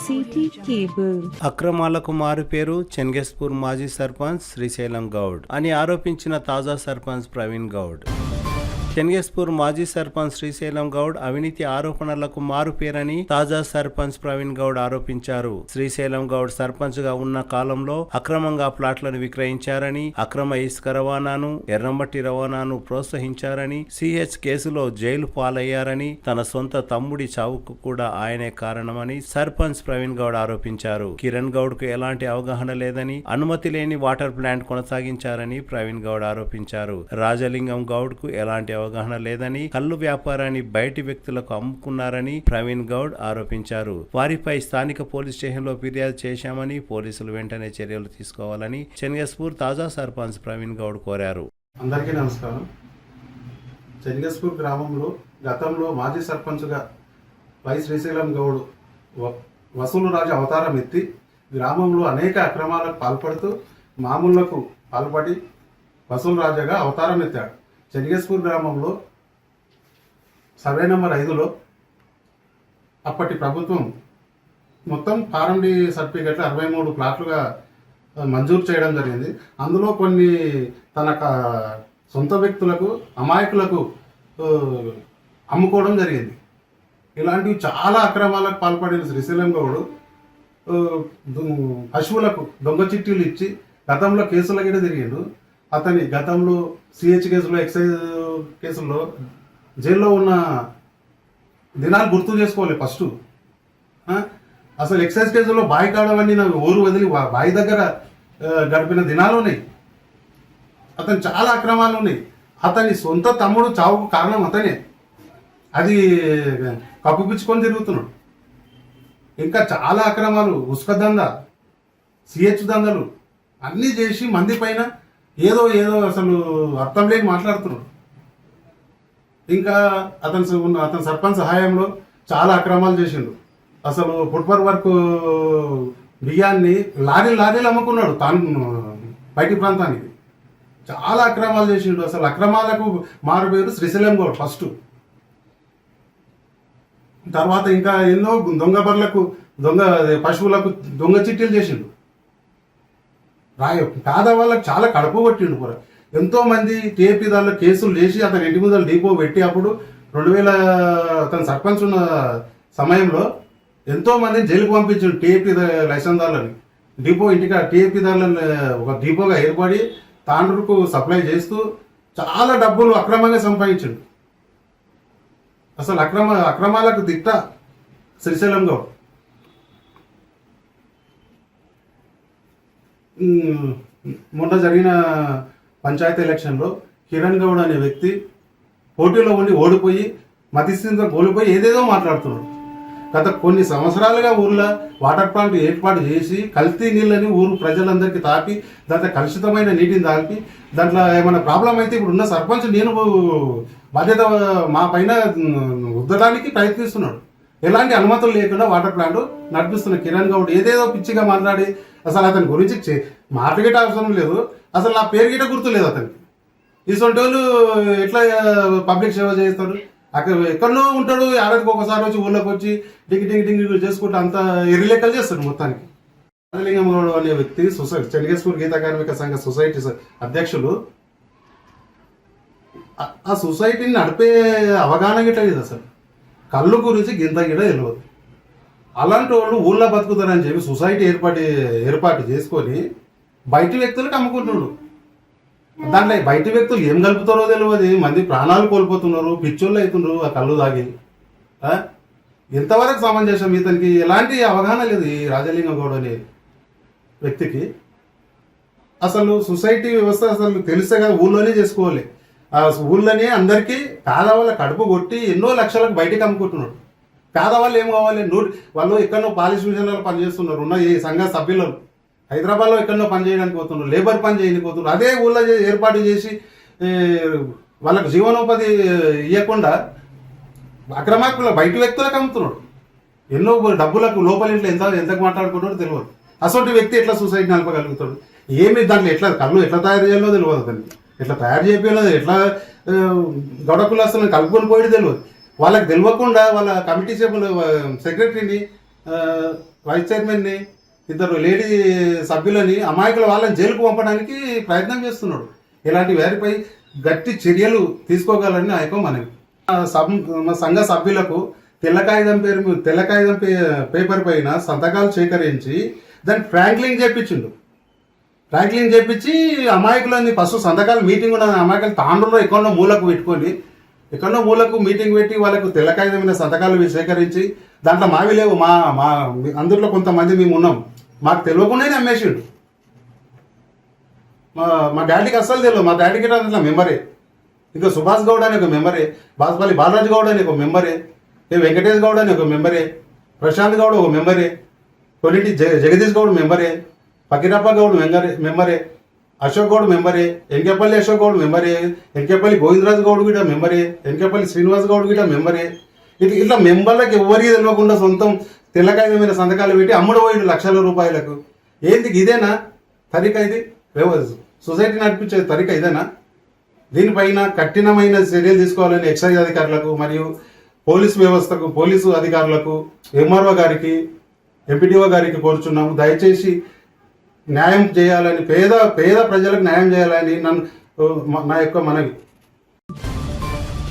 City cable. అక్రమాలకు మారుపేరు చెన్గెస్పూర్ మాజీ సర్పంచ్ శ్రీశైలం గౌడ్ అని ఆరోపించిన తాజా సర్పంచ్ ప్రవీణ్ గౌడ్. చెన్గెస్పూర్ మాజీ సర్పంచ్ శ్రీశైలం గౌడ్ అవినీతి ఆరోపణలకు మారుపేరని తాజా సర్పంచ్ ప్రవీణ్ గౌడ్ ఆరోపించారు. శ్రీశైలం గౌడ్ సర్పంచ్ గా ఉన్న కాలంలో అక్రమంగా ప్లాట్లను విక్రయించారని, అక్రమ ఇసుక రవాణాను, ఎర్రమట్టి రవాణాను ప్రోత్సహించారని, సిహెచ్ కేసులో జైలు పాలయ్యారని, తన సొంత తమ్ముడి చావుకు కూడా ఆయనే కారణమని సర్పంచ్ ప్రవీణ్ గౌడ్ ఆరోపించారు. కిరణ్ గౌడ్ కు ఎలాంటి అవగాహన లేదని, అనుమతి లేని వాటర్ ప్లాంట్ కొనసాగించారని ప్రవీణ్ గౌడ్ ఆరోపించారు. రాజలింగం గౌడ్ కు ఎలాంటి అవగాహన లేదని, కల్లు వ్యాపారాన్ని బయటి వ్యక్తులకు అమ్ముకున్నారని ప్రవీణ్ గౌడ్ ఆరోపించారు. వారిపై స్థానిక పోలీస్ స్టేషన్లో ఫిర్యాదు చేశామని, పోలీసులు వెంటనే చర్యలు తీసుకోవాలని చెన్గెస్పూర్ తాజా సర్పంచ్ ప్రవీణ్ గౌడ్ కోరారు. అందరికీ నమస్కారం. చెన్గెస్పూర్ గ్రామంలో గతంలో మాజీ సర్పంచ్గా వై శ్రీశైలం గౌడ్ వసూలు రాజు అవతారం ఎత్తి గ్రామంలో అనేక అక్రమాలకు పాల్పడుతూ మామూళ్లకు పాల్పడి వసూలు రాజాగా అవతారం ఎత్తాడు. చెన్గెస్పూర్ గ్రామంలో సర్వే నెంబర్ 5లో అప్పటి ప్రభుత్వం మొత్తం ఫారం-డి సర్టిఫికెట్లు 63 ప్లాట్లుగా మంజూరు చేయడం జరిగింది. అందులో కొన్ని తన సొంత వ్యక్తులకు, అమాయకులకు అమ్ముకోవడం జరిగింది. ఇలాంటివి చాలా అక్రమాలకు పాల్పడిన శ్రీశైలం గౌడ్ పశువులకు దొంగ చిట్టీలు ఇచ్చి గతంలో కేసుల గిడ తిరిగిండు. అతని గతంలో సిహెచ్ కేసులో, ఎక్సైజ్ కేసుల్లో జైల్లో ఉన్న దినాలు గుర్తు చేసుకోవాలి. ఫస్ట్ అసలు ఎక్సైజ్ కేసులో బావి కాడవన్నీ నా ఊరు వదిలి బావి దగ్గర గడిపిన దినాలు ఉన్నాయి. అతను చాలా అక్రమాలు ఉన్నాయి. అతని సొంత తమ్ముడు చావుకు కారణం అతనే. అది కప్పిపుచ్చుకొని తిరుగుతున్నాడు. ఇంకా చాలా అక్రమాలు, ఉసుక దంద, సిహెచ్ దందలు అన్నీ చేసి మంది పైన ఏదో అసలు అర్థం లేని మాట్లాడుతున్నాడు. ఇంకా అతని సర్పంచ్ సహాయంలో చాలా అక్రమాలు చేసిండు. అసలు ఫుట్పాత్ వర్క్ బియ్యాన్ని లారీలు అమ్ముకున్నాడు తాను బయటి ప్రాంతానికి. చాలా అక్రమాలు చేసిండు. అసలు అక్రమాలకు మారుపేరు శ్రీశైలం గౌడ్ ఫస్ట్. తర్వాత ఇంకా ఎన్నో దొంగ బర్లకు, దొంగ పశువులకు దొంగ చిట్టీలు చేసిండు. పేదవాళ్ళకి చాలా కడుపు కొట్టిండు కూడా. ఎంతో మంది టీఏపీ దానిలో కేసులు చేసి అతని ఇంటి ముందర డిపో పెట్టి అప్పుడు 2000 అతను సర్పంచ్ ఉన్న సమయంలో ఎంతో మందిని జైలుకు పంపించిండు. టీఏపీ లైసెన్స్ దారులని డిపో ఇంటికి టీఏపీ దారులను ఒక డిపోగా ఏర్పడి తాండ్రుకు సప్లై చేస్తూ చాలా డబ్బులు అక్రమంగా సంపాదించిండు. అసలు అక్రమాలకు దిట్ట శ్రీశైలం గౌడ్. మొన్న జరిగిన పంచాయతీ ఎలక్షన్లో కిరణ్ గౌడ్ అనే వ్యక్తి పోటీలో ఉండి ఓడిపోయి మతిస్థితితో కోల్పోయి ఏదేదో మాట్లాడుతున్నాడు. గత కొన్ని సంవత్సరాలుగా ఊర్లో వాటర్ ప్లాంట్ ఏర్పాటు చేసి కల్తీ నీళ్ళని ఊరు ప్రజలందరికీ తాపి దాంట్లో కలుషితమైన నీటిని తాపి దాంట్లో ఏమైనా ప్రాబ్లం అయితే ఇప్పుడు ఉన్న సర్పంచ్ నేను బాధ్యత మా పైన ఉద్దడానికి ప్రయత్నిస్తున్నాడు. ఎలాంటి అనుమతులు లేకుండా వాటర్ ప్లాంట్ నడిపిస్తున్న కిరణ్ గౌడ్ ఏదేదో పిచ్చిగా మాట్లాడి అసలు అతని గురించి మాటగిట అవసరం లేదు. అసలు నా పేరు గిట గుర్తు లేదు అతనికి. ఇటువంటి వాళ్ళు ఎట్లా పబ్లిక్ సేవ చేస్తాడు? అక్కడ ఎక్కడో ఉంటాడు, ఏడాదికి ఒకసారి వచ్చి ఊళ్ళోకి వచ్చి డింగి చేసుకుంటూ అంత ఎర్రిలెక్కలు చేస్తాడు మొత్తానికి. రాజలింగం గౌడ్ అనే వ్యక్తి చెన్గెస్పూర్ గీతా కార్మిక సంఘ సొసైటీ అధ్యక్షులు. ఆ సొసైటీని నడిపే అవగాహన గిట్ట లేదు. అసలు కళ్ళు గురించి గింత గిట తెలియదు. అలాంటి వాళ్ళు ఊళ్ళో బతుకుతారని చెప్పి సొసైటీ ఏర్పాటు చేసుకొని బయటి వ్యక్తులకు అమ్ముకుంటున్నాడు. దాంట్లో బయటి వ్యక్తులు ఏం కలుపుతారో తెలియదు. మంది ప్రాణాలు కోల్పోతున్నారు, పిచ్చోళ్ళు అవుతున్నారు ఆ కళ్ళు తాగి. ఎంతవరకు సమంజసం? ఇతనికి ఎలాంటి అవగాహన లేదు ఈ రాజలింగం గౌడ్ అనే వ్యక్తికి. అసలు సొసైటీ వ్యవస్థ అసలు తెలిసే కదా ఊళ్ళోనే చేసుకోవాలి. ఆ ఊళ్ళోనే అందరికీ పేదవాళ్ళ కడుపు కొట్టి ఎన్నో లక్షలకు బయటకు అమ్ముకుంటున్నాడు. పేదవాళ్ళు ఏం కావాలి? వాళ్ళు ఎక్కడో పాలిష్ మిషన్లలో పనిచేస్తున్నారు. ఉన్న ఈ సంఘ సభ్యులు హైదరాబాద్లో ఎక్కడో పని చేయడానికి పోతున్నారు, లేబర్ పని చేయడానికి పోతున్నారు. అదే ఊళ్ళో ఏర్పాటు చేసి వాళ్ళకు జీవనోపాధి ఇవ్వకుండా అక్రమార్కుల బయట వ్యక్తులకు అమ్ముతున్నాడు. ఎన్నో డబ్బులకు లోపల ఇంట్లో ఎంతకు మాట్లాడుకుంటాడో తెలియదు. అసలు వ్యక్తి ఎట్లా సొసైటీ నడపగలుగుతాడు? ఏమి దాంట్లో ఎట్లా కళ్ళు ఎట్లా తయారు చేయాలో తెలియదు అతనికి. ఎట్లా తయారు చేయలేదు, ఎట్లా గొడవకులు అసలు కలుపుకొని పోయేది తెలియదు. వాళ్ళకి తెలియకుండా వాళ్ళ కమిటీ సెక్రటరీని వైస్ చైర్మన్ని, ఇద్దరు లేడీ సభ్యులని అమాయకుల వాళ్ళని జైలుకు పంపడానికి ప్రయత్నం చేస్తున్నాడు. ఇలాంటి వారిపై గట్టి చర్యలు తీసుకోగలని నా యొక్క మనవి. మా సంఘ సభ్యులకు తెల్ల కాగితం పేపర్ పైన సంతకాలు సేకరించి దాన్ని ఫ్రాంక్లింగ్ చేపించి అమాయకులని ఫస్ట్ సంతకాలు మీటింగ్ ఉన్న అమాయకులు తాండ్రులో ఎక్కడో మూలకు పెట్టుకొని మీటింగ్ పెట్టి వాళ్ళకు తెల్ల కాగితం మీద సంతకాలు సేకరించి దాంట్లో మావి లేవు, మా అందులో కొంతమంది మేము ఉన్నాం, మాకు తెలియకుండానే అమ్మేసిండు. మా డాడీకి అస్సలు తెలియదు. మా డాడీకి అట్లా మెంబరే, ఇంకా సుభాష్ గౌడ్ అని ఒక మెంబరే, బాస్పల్లి బాలరాజు గౌడ్ అని ఒక మెంబరే, వెంకటేష్ గౌడ్ అని ఒక మెంబరే, ప్రశాంత్ గౌడ్ ఒక మెంబరే, కొన్నిటి జగదీష్ గౌడ్ మెంబరే, ఫకీరప్ప గౌడ్ మెంబరే, అశోక్ గౌడ్ మెంబరే, ఎంకేపల్లి అశోక్ గౌడ్ మెంబరే, ఎంకేపల్లి గోవిందరాజు గౌడ్ కూడా మెంబరే, ఎంకేపల్లి శ్రీనివాస్ గౌడ్ కూడా మెంబరే. ఇట్లా మెంబర్లకు ఎవరికి తెలియకుండా సొంతం తెల్లకాయమైన సంతకాలు పెట్టి అమ్ముడు పోయిండు లక్షల రూపాయలకు. ఏంది ఇదేనా తరిక? ఇది సొసైటీ నడిపించే తరిక ఇదేనా? దీనిపైన కఠినమైన చర్యలు తీసుకోవాలని ఎక్సైజ్ అధికారులకు మరియు పోలీసు వ్యవస్థకు, పోలీసు అధికారులకు, ఎంఆర్ఓ గారికి, ఎంపీడీఓ గారికి కోరుచున్నాము. దయచేసి న్యాయం చేయాలని, పేద ప్రజలకు న్యాయం చేయాలని నా యొక్క మనవి.